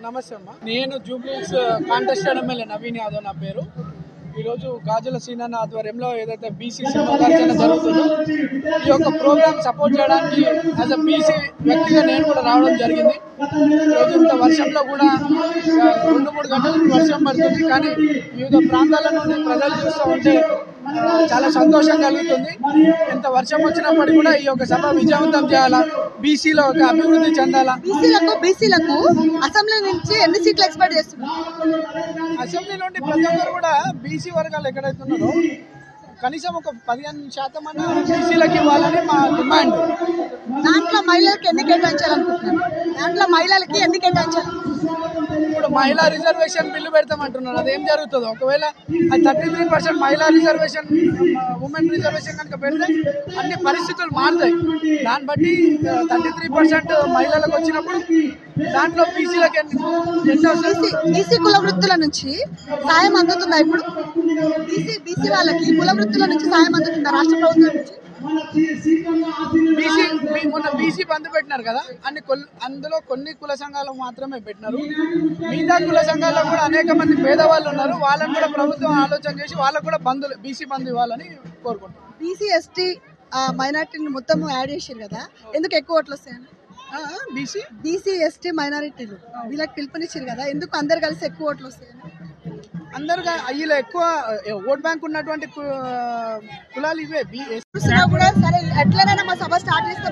నమస్తే అమ్మా, నేను జూబ్లీహిల్స్ కాంటెస్టెడ్ ఎమ్మెల్యే నవీన్ యాదవ్ నా పేరు. ఈరోజు గాజుల సీనన్న ఆధ్వర్యంలో ఏదైతే బీసీ సింహగర్జన జరుగుతుందో ఈ యొక్క ప్రోగ్రామ్ సపోర్ట్ చేయడానికి యాజ్ అ బీసీ వ్యక్తిగా నేను కూడా రావడం జరిగింది. ఈరోజు ఇంత వర్షంలో కూడా 2-3 గంటల వర్షం పడుతుంది, కానీ వివిధ ప్రాంతాల నుండి ప్రజలు చూస్తూ ఉంటే చాలా సంతోషం కలుగుతుంది. ఎంత వర్షం వచ్చినప్పటికీ కూడా ఈ యొక్క సభ విజయవంతం చేయాలా, బీసీలో ఒక అభివృద్ధి చెందాలా. బీసీలకు అసెంబ్లీ నుంచి ఎన్ని సీట్లు ఎక్స్పెక్ట్ చేస్తున్నారు? అసెంబ్లీ నుండి ప్రతి ఒక్కరు కూడా బీసీ వర్గాలు ఎక్కడైతే ఉన్నారో కనీసం ఒక 15% అన్న బీసీలకు ఇవ్వాలని మా డిమాండ్. దాంట్లో మహిళలకు ఎన్ని కేటాయించాలనుకుంటున్నారు? ఇప్పుడు మహిళా రిజర్వేషన్ బిల్లు పెడతామంటున్నారు, అదేం జరుగుతుందో. ఒకవేళ అది 33% మహిళా రిజర్వేషన్, ఉమెన్ రిజర్వేషన్ కనుక పెడితే అన్ని పరిస్థితులు మారుతాయి. దాన్ని బట్టి 33% మహిళలకు వచ్చినప్పుడు దాంట్లో బీసీలకు బీసీ కుల వృత్తుల నుంచి సాయం అందుతుందా? ఇప్పుడు బీసీ వాళ్ళకి కుల వృత్తుల నుంచి సాయం అందుతుందా రాష్ట్ర ప్రభుత్వం నుంచి? మొన్న బీసీ బంద్ పెట్టినారు కదా, అందులో కొన్ని కుల సంఘాలు మాత్రమే పెట్టినారు. మిగతా కుల సంఘాల్లో కూడా అనేక మంది పేదవాళ్ళు ఉన్నారు. వాళ్ళని కూడా ప్రభుత్వం ఆలోచన చేసి వాళ్ళకు కూడా బీసీ బంద్ ఇవ్వాలని కోరుకుంటున్నారు. బీసీ ఎస్టీ మైనారిటీని మొత్తం యాడ్ చేసారు కదా, ఎందుకు ఎక్కువ ఓట్లు వస్తాయని? బీసీ ఎస్టీ మైనారిటీలు వీళ్ళకి పిలుపునిచ్చారు కదా, ఎందుకు అందరు కలిసి ఎక్కువ ఓట్లు వస్తాయని? అందరు వీళ్ళు ఎక్కువ ఓట్ బ్యాంక్ ఉన్నటువంటి కులాలు ఇవే. కూడా సరే ఎట్లనైనా మా సభ స్టార్ట్ చేస్తే